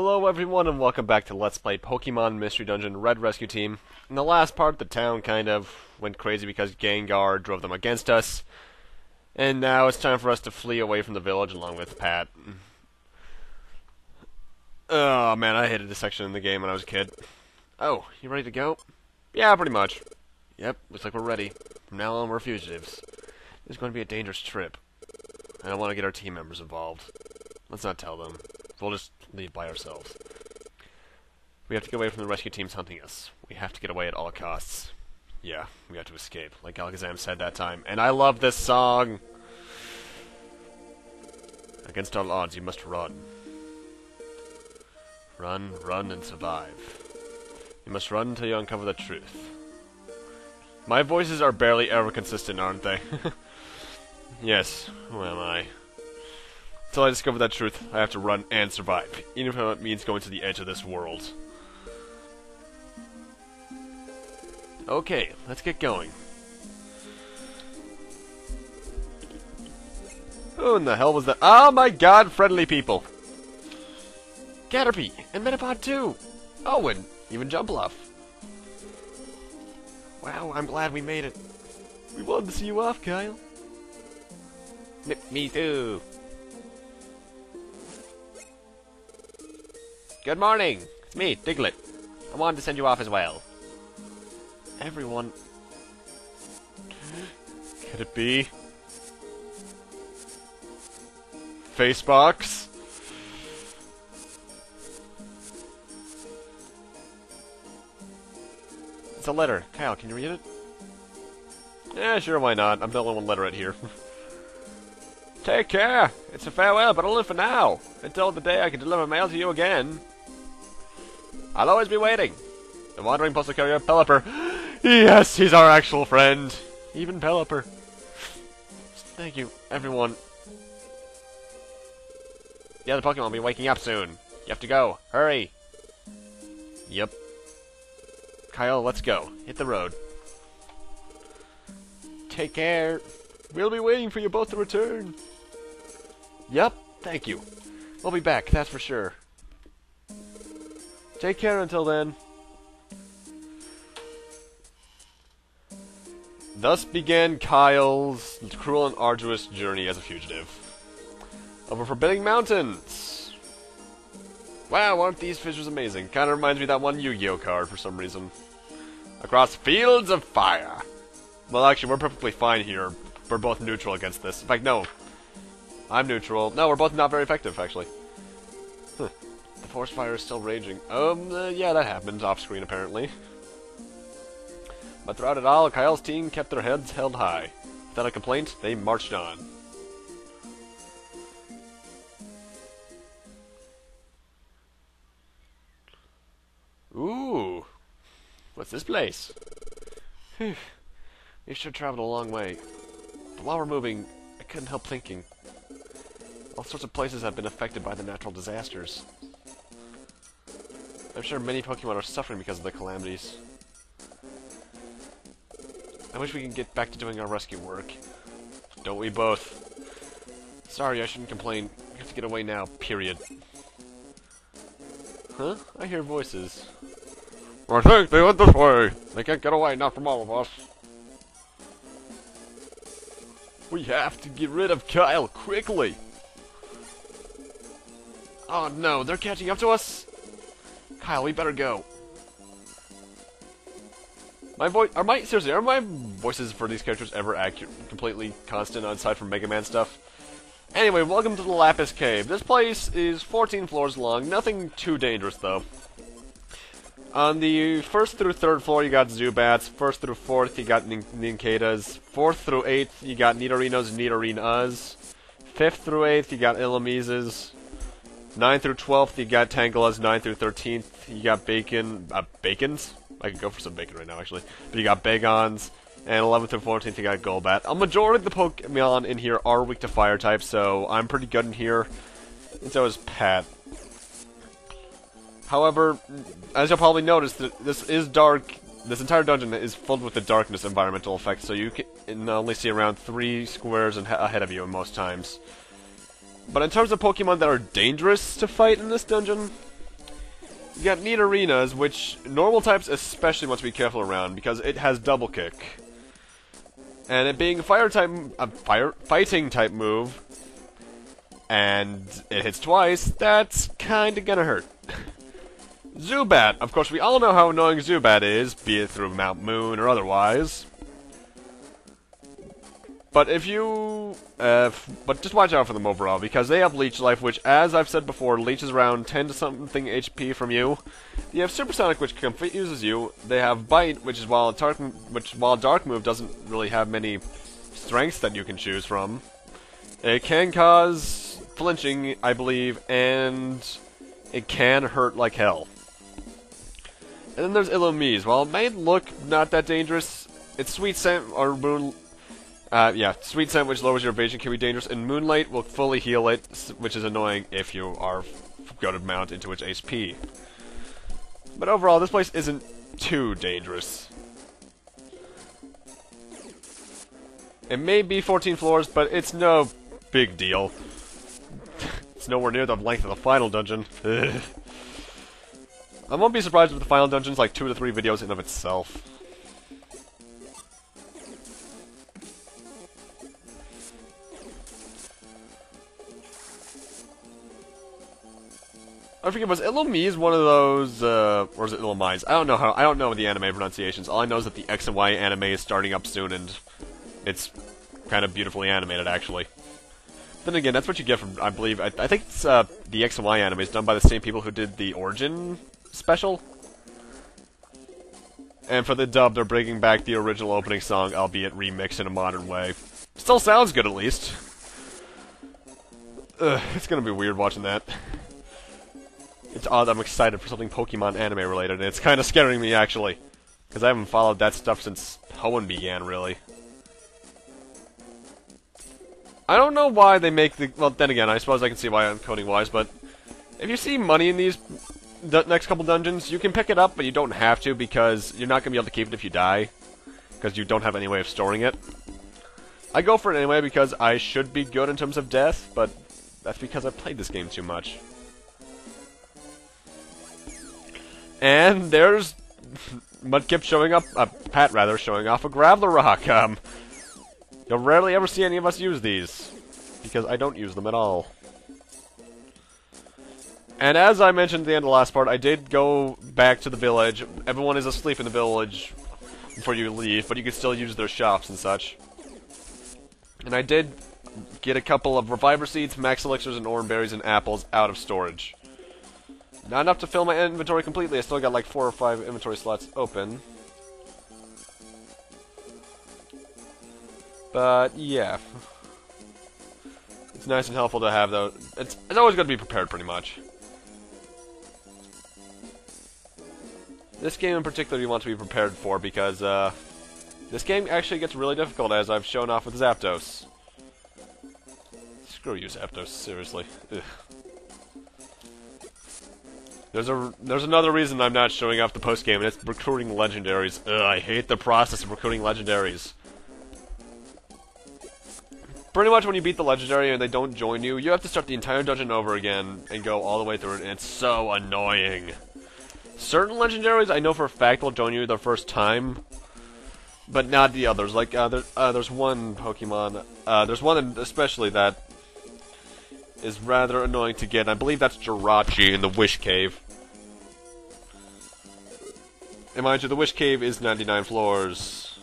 Hello everyone and welcome back to Let's Play Pokemon Mystery Dungeon Red Rescue Team. In the last part, the town kind of went crazy because Gengar drove them against us. And now it's time for us to flee away from the village along with Pat. Oh man, I hated this section in the game when I was a kid. Oh, you ready to go? Yeah, pretty much. Yep, looks like we're ready. From now on, we're fugitives. This is going to be a dangerous trip. I don't want to get our team members involved. Let's not tell them. We'll just leave by ourselves. We have to get away from the rescue teams hunting us. We have to get away at all costs. Yeah, we have to escape, like Alakazam said that time. And I love this song! Against all odds, you must run. Run, run, and survive. You must run until you uncover the truth. My voices are barely ever consistent, aren't they? Yes, who am I? Until I discover that truth, I have to run and survive, even if it means going to the edge of this world. Okay, let's get going. Who in the hell was that? Oh my god, friendly people! Caterpie, and Metapod too! Oh, and even Jumpluff. Wow, I'm glad we made it. We wanted to see you off, Kyle. Me too. Good morning! It's me, Diglett. I wanted to send you off as well. Everyone... Could it be? Facebox? It's a letter. Kyle, can you read it? Yeah, sure, why not? I'm the only one literate here. Take care! It's a farewell, but only for now. Until the day I can deliver mail to you again. I'll always be waiting. The wandering postal carrier, Pelipper. Yes, he's our actual friend. Even Pelipper. Thank you, everyone. The other Pokemon will be waking up soon. You have to go. Hurry. Yep. Kyle, let's go. Hit the road. Take care. We'll be waiting for you both to return. Yep, thank you. We'll be back, that's for sure. Take care until then. Thus began Kyle's cruel and arduous journey as a fugitive. Over forbidding mountains! Wow, aren't these fissures amazing? Kinda reminds me of that one Yu-Gi-Oh card for some reason. Across fields of fire! Well, actually, we're perfectly fine here. We're both neutral against this. In fact, no. I'm neutral. No, we're both not very effective, actually. Huh. The forest fire is still raging. Yeah, that happened off-screen, apparently. But throughout it all, Kyle's team kept their heads held high. Without a complaint, they marched on. Ooh. What's this place? Whew. We've sure traveled a long way. But while we're moving, I couldn't help thinking. All sorts of places have been affected by the natural disasters. I'm sure many Pokemon are suffering because of the calamities. I wish we could get back to doing our rescue work. Don't we both? Sorry, I shouldn't complain. We have to get away now, period. Huh? I hear voices. I think they went this way. They can't get away, not from all of us. We have to get rid of Kyle, quickly! Oh no, they're catching up to us? Kyle, we better go. Seriously, are my voices for these characters ever accurate, completely constant, aside from Mega Man stuff? Anyway, welcome to the Lapis Cave. This place is 14 floors long, nothing too dangerous though. On the 1st through 3rd floor, you got Zubats. 1st through 4th, you got Ninkadas. 4th through 8th, you got Nidorinos and Nidorinas. 5th through 8th, you got Illumises. 9th through 12th, you got Tangalas. 9th through 13th, you got Bacons? I could go for some bacon right now, actually. But you got Bagons. And 11th through 14th, you got Golbat. A majority of the Pokemon in here are weak to fire types, so I'm pretty good in here. And so is Pat. However, as you'll probably notice, this is dark. This entire dungeon is filled with the darkness environmental effect, so you can only see around 3 squares ahead of you most times. But in terms of Pokemon that are dangerous to fight in this dungeon, You got neat arenas, which normal types especially want to be careful around because it has double kick. And it being a fighting type move, and it hits twice, that's kinda gonna hurt. Zubat. Of course, we all know how annoying Zubat is, be it through Mount Moon or otherwise. But if you... but just watch out for them overall, because they have Leech Life, which, as I've said before, leeches around 10-something HP from you. You have Supersonic, which confuses you. They have Bite, which is while Dark Move doesn't really have many strengths that you can choose from. It can cause flinching, I believe, and it can hurt like hell. And then there's Illumise. While it may look not that dangerous, its Sweet Scent or Moon... Sweet Scent, which lowers your evasion, can be dangerous, and Moonlight will fully heal it, which is annoying if you are going to mount into its HP. But overall, this place isn't too dangerous. It may be 14 floors, but it's no big deal. It's nowhere near the length of the final dungeon. I won't be surprised if the final dungeon's like 2 to 3 videos in and of itself. I forget, was Illumise one of those, or is it Illumise? I don't know the anime pronunciations. All I know is that the X and Y anime is starting up soon, and it's kind of beautifully animated, actually. Then again, that's what you get from, I believe, I think it's, the X and Y anime is done by the same people who did the Origin special. And for the dub, they're bringing back the original opening song, albeit remixed in a modern way. Still sounds good, at least. It's gonna be weird watching that. It's odd I'm excited for something Pokemon anime related, and it's kind of scaring me, actually. Because I haven't followed that stuff since Hoenn began, really. I don't know why they make the... Well, then again, I suppose I can see why I'm coding-wise, but... If you see money in these next couple dungeons, you can pick it up, but you don't have to, because you're not going to be able to keep it if you die. Because you don't have any way of storing it. I go for it anyway, because I should be good in terms of death, but that's because I've played this game too much. And there's Mudkip showing up, Pat rather, showing off a Graveler Rock. You'll rarely ever see any of us use these, because I don't use them at all. And as I mentioned at the end of the last part, I did go back to the village. Everyone is asleep in the village before you leave, but you can still use their shops and such. And I did get a couple of Reviver Seeds, Max Elixirs, and Oran Berries and Apples out of storage. Not enough to fill my inventory completely. I still got like 4 or 5 inventory slots open. But yeah, it's nice and helpful to have though. It's always good to be prepared, pretty much. This game in particular you want to be prepared for because this game actually gets really difficult, as I've shown off with Zapdos. Screw you, Zapdos. Seriously. Ugh. There's another reason I'm not showing off the post-game, and it's recruiting legendaries. Ugh, I hate the process of recruiting legendaries. Pretty much when you beat the legendary and they don't join you, you have to start the entire dungeon over again and go all the way through it, and it's so annoying. Certain legendaries I know for a fact will join you the first time, but not the others. Like, there's one Pokemon, there's one especially that is rather annoying to get. I believe that's Jirachi in the Wish Cave. And mind you, the Wish Cave is 99 floors.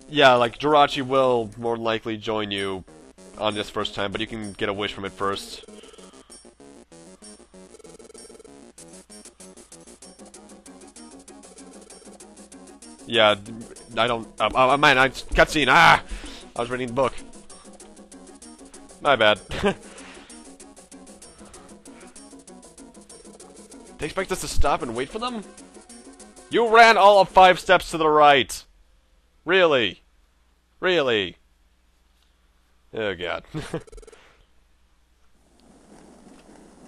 Yeah, like, Jirachi will more than likely join you on this first time, but you can get a wish from it first. Yeah, I don't... man, cutscene! Ah! I was reading the book. My bad. They expect us to stop and wait for them? You ran all of 5 steps to the right! Really? Really? Oh god.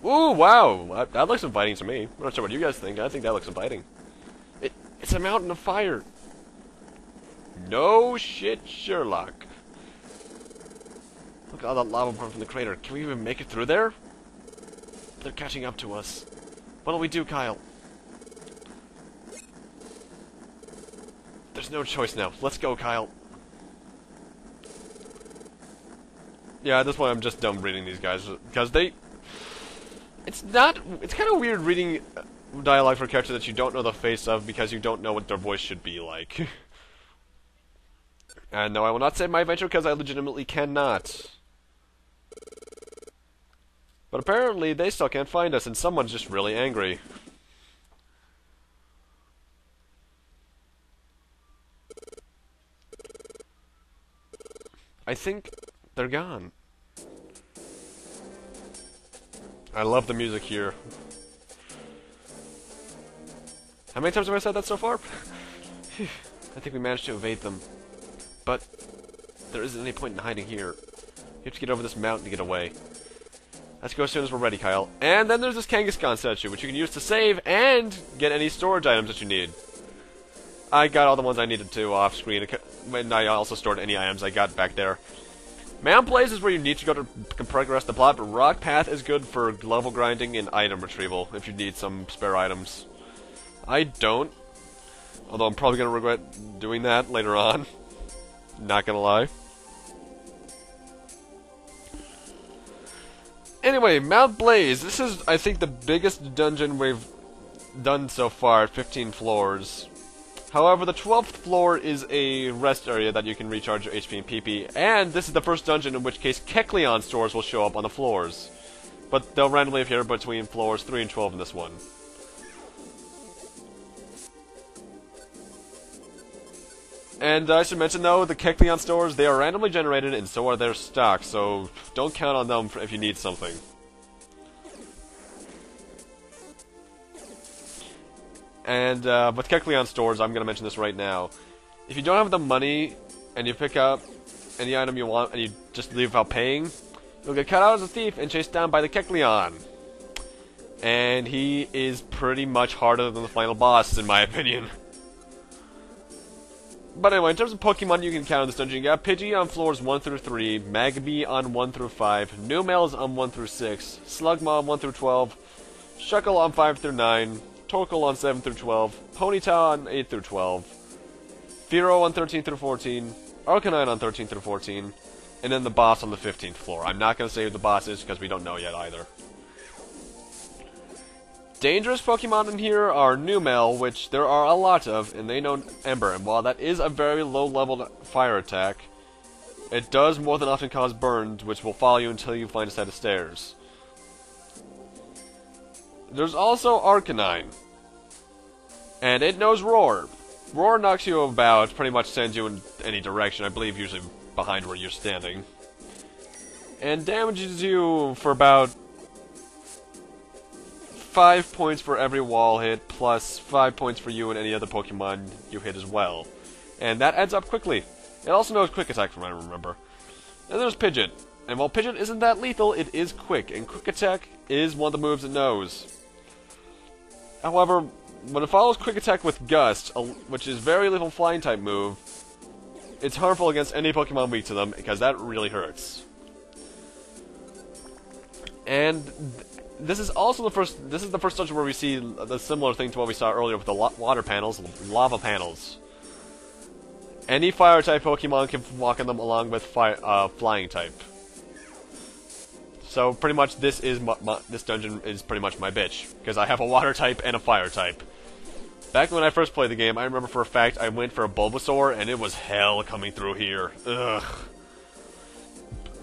Ooh, wow! That looks inviting to me. I'm not sure what you guys think. I think that looks inviting. It's a mountain of fire! No shit, Sherlock. Look at all that lava pouring from the crater. Can we even make it through there? They're catching up to us. What'll we do, Kyle? There's no choice now. Let's go, Kyle. Yeah, at this point I'm just done reading these guys, because they... It's kind of weird reading dialogue for a character that you don't know the face of, because you don't know what their voice should be like. And no, I will not save my adventure, because I legitimately cannot. But apparently, they still can't find us, and someone's just really angry. I think they're gone. I love the music here. How many times have I said that so far? I think we managed to evade them. But there isn't any point in hiding here. You have to get over this mountain to get away. Let's go as soon as we're ready, Kyle. And then there's this Kangaskhan statue, which you can use to save and get any storage items that you need. I got all the ones I needed to off screen, and I also stored any items I got back there. Mound Blaze is where you need to go to progress the plot, but Rock Path is good for level grinding and item retrieval, if you need some spare items. I don't, although I'm probably going to regret doing that later on. Not gonna lie. Anyway, Mount Blaze. This is, I think, the biggest dungeon we've done so far at 15 floors. However, the 12th floor is a rest area that you can recharge your HP and PP, and this is the first dungeon in which case Kecleon stores will show up on the floors. But they'll randomly appear between floors 3 and 12 in this one. And I should mention, though, the Kecleon stores, they are randomly generated, and so are their stocks, so don't count on them if you need something. And with Kecleon stores, I'm going to mention this right now. If you don't have the money, and you pick up any item you want, and you just leave without paying, you'll get caught out as a thief and chased down by the Kecleon. And he is pretty much harder than the final boss, in my opinion. But anyway, in terms of Pokemon you can count in this dungeon, you got Pidgey on floors 1 through 3, Magby on 1 through 5, Numels on 1 through 6, Slugma on 1 through 12, Shuckle on 5 through 9, Torkoal on 7 through 12, Ponyta on 8 through 12, Fearow on 13 through 14, Arcanine on 13 through 14, and then the boss on the 15th floor. I'm not going to say who the boss is because we don't know yet either. Dangerous Pokemon in here are Numel, which there are a lot of, and they know Ember, and while that is a very low-level fire attack, it does more than often cause burns, which will follow you until you find a set of stairs. There's also Arcanine, and it knows Roar. Roar knocks you about, pretty much sends you in any direction, I believe usually behind where you're standing, and damages you for about 5 points for every wall hit, plus 5 points for you and any other Pokemon you hit as well. And that adds up quickly. It also knows Quick Attack, from what I remember. And there's Pidgeot. And while Pidgeot isn't that lethal, it is quick, and Quick Attack is one of the moves it knows. However, when it follows Quick Attack with Gust, which is very lethal flying type move, it's harmful against any Pokemon weak to them, because that really hurts. And this is also the first dungeon where we see a similar thing to what we saw earlier with the water panels, lava panels. Any fire type Pokemon can walk in them along with flying type. So pretty much this dungeon is pretty much my bitch, because I have a water type and a fire type. Back when I first played the game, I remember for a fact I went for a Bulbasaur, and it was hell coming through here. Ugh.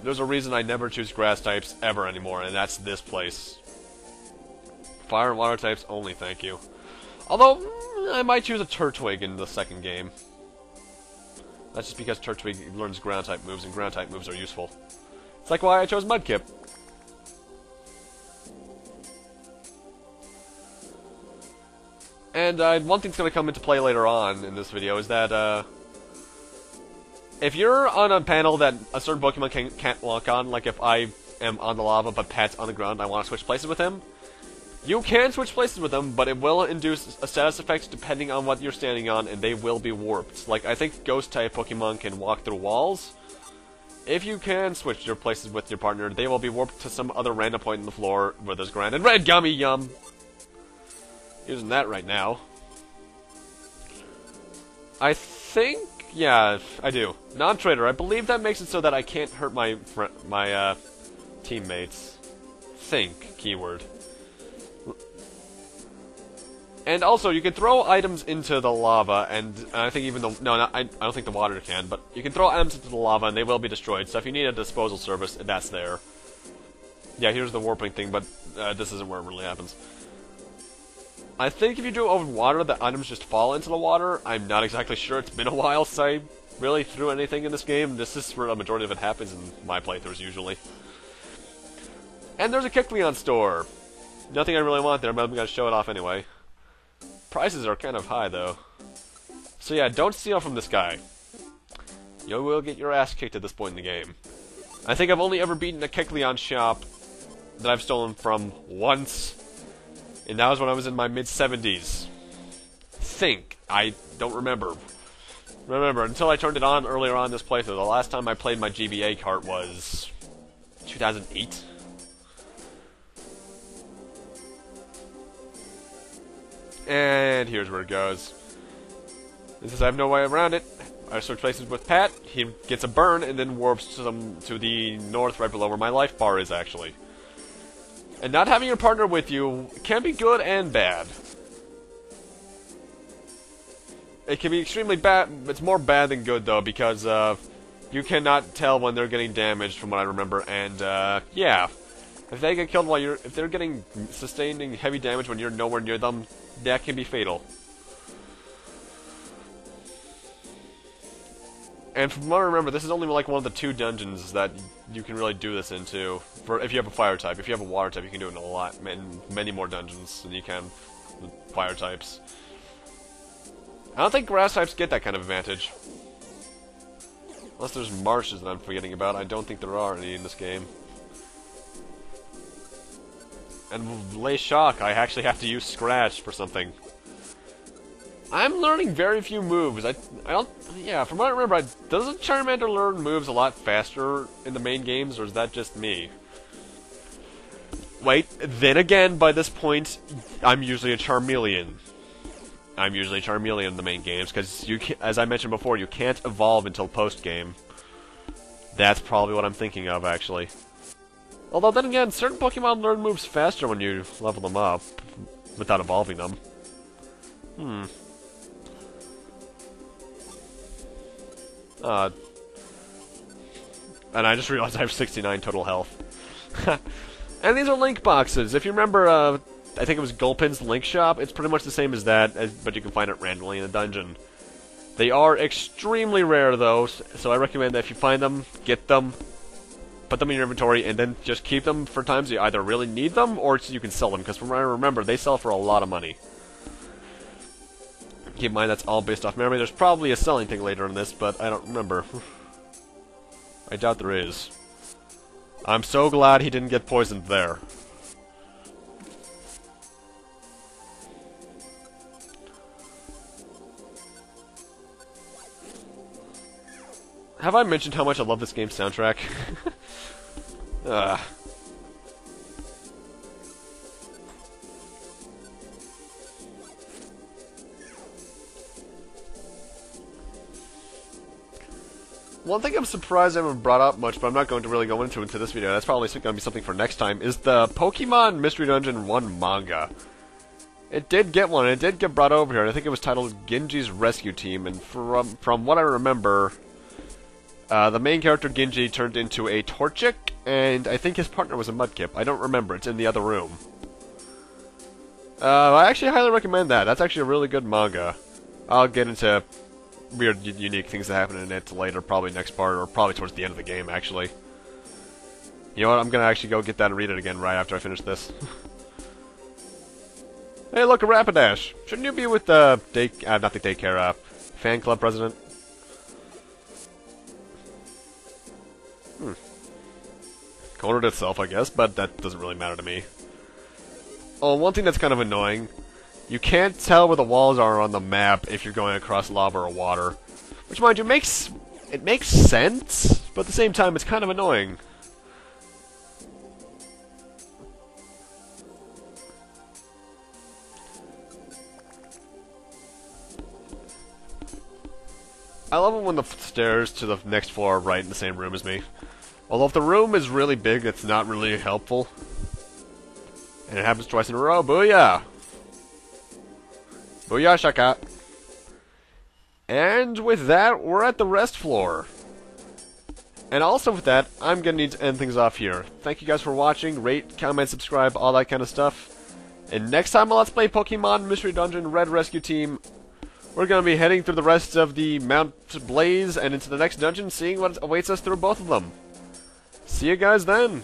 There's a reason I never choose grass types ever anymore, and that's this place. Fire and water types only, thank you. Although, I might choose a Turtwig in the second game. That's just because Turtwig learns ground type moves, and ground type moves are useful. It's like why I chose Mudkip. And one thing's going to come into play later on in this video is that, if you're on a panel that a certain Pokemon can't walk on, like if I am on the lava but Pat's on the ground and I want to switch places with him, you can switch places with him, but it will induce a status effect depending on what you're standing on, and they will be warped. Like, I think Ghost-type Pokemon can walk through walls, if you can switch your places with your partner, they will be warped to some other random point in the floor where there's granted red gummy yum. Using that right now. I think, yeah, I do. Non-trader. I believe that makes it so that I can't hurt my teammates. Think keyword. And also, you can throw items into the lava, and I think even the I don't think the water can, but you can throw items into the lava, and they will be destroyed. So if you need a disposal service, that's there. Yeah, here's the warping thing, but this isn't where it really happens. I think if you do it over water, the items just fall into the water. I'm not exactly sure. It's been a while since I really threw anything in this game. This is where a majority of it happens in my playthroughs, usually. And there's a Kecleon store. Nothing I really want there, but I'm going to show it off anyway. Prices are kind of high, though. So yeah, don't steal from this guy. You will get your ass kicked at this point in the game. I think I've only ever beaten a Kecleon shop that I've stolen from once. And that was when I was in my mid-70s. I don't remember. Remember, until I turned it on earlier on in this playthrough, the last time I played my GBA cart was 2008. And here's where it goes. Since I have no way around it, I switch places with Pat. He gets a burn and then warps to the north right below where my life bar is, actually. And not having your partner with you can be good and bad. It can be extremely bad. It's more bad than good, though, because you cannot tell when they're getting damaged, from what I remember. And yeah, if they get killed while if they're getting sustaining heavy damage when you're nowhere near them, that can be fatal. And from what I remember, this is only like one of the 2 dungeons that you can really do this into. For if you have a fire type. If you have a water type, you can do it in a lot, many more dungeons than you can with fire types. I don't think grass types get that kind of advantage. Unless there's marshes that I'm forgetting about. I don't think there are any in this game. And Lay Shock, I actually have to use Scratch for something. I'm learning very few moves. I don't... Yeah, from what I remember, doesn't Charmander learn moves a lot faster in the main games, or is that just me? Wait, then again, by this point, I'm usually a Charmeleon. I'm usually a Charmeleon in the main games, because, as I mentioned before, you can't evolve until post-game. That's probably what I'm thinking of, actually. Although, then again, certain Pokemon learn moves faster when you level them up, without evolving them. And I just realized I have 69 total health. And these are link boxes. If you remember, I think it was Gulpin's Link Shop, it's pretty much the same as that, but you can find it randomly in a dungeon. They are extremely rare, though, so I recommend that if you find them, get them, put them in your inventory, and then just keep them for times you either really need them, or so you can sell them, because from what I remember, they sell for a lot of money. Keep in mind, that's all based off memory. There's probably a selling thing later in this, but I don't remember. I doubt there is. I'm so glad he didn't get poisoned there. Have I mentioned how much I love this game's soundtrack? One thing I'm surprised I haven't brought up much, but I'm not going to really go into this video, that's probably going to be something for next time, is the Pokemon Mystery Dungeon 1 manga. It did get one, and it did get brought over here, and I think it was titled Genji's Rescue Team, and from what I remember, the main character Genji turned into a Torchic, and I think his partner was a Mudkip. I don't remember, it's in the other room. I actually highly recommend that, that's actually a really good manga. I'll get into weird, unique things that happen in it later, probably next part, or probably towards the end of the game, actually. You know what, I'm gonna actually go get that and read it again right after I finish this. Hey, look, a Rapidash! Shouldn't you be with the not the daycare, fan club president? Cornered itself, I guess, but that doesn't really matter to me. Oh, one thing that's kind of annoying. You can't tell where the walls are on the map if you're going across lava or water. Which, mind you, makes it makes sense, but at the same time, it's kind of annoying. I love it when the stairs to the next floor are right in the same room as me. Although if the room is really big, it's not really helpful. And it happens twice in a row. Booyah! Booyah, shaka! And with that, we're at the rest floor. And also with that, I'm gonna need to end things off here. Thank you guys for watching. Rate, comment, subscribe, all that kind of stuff. And next time on Let's Play Pokemon Mystery Dungeon Red Rescue Team, we're going to be heading through the rest of the Mount Blaze and into the next dungeon, seeing what awaits us through both of them. See you guys then!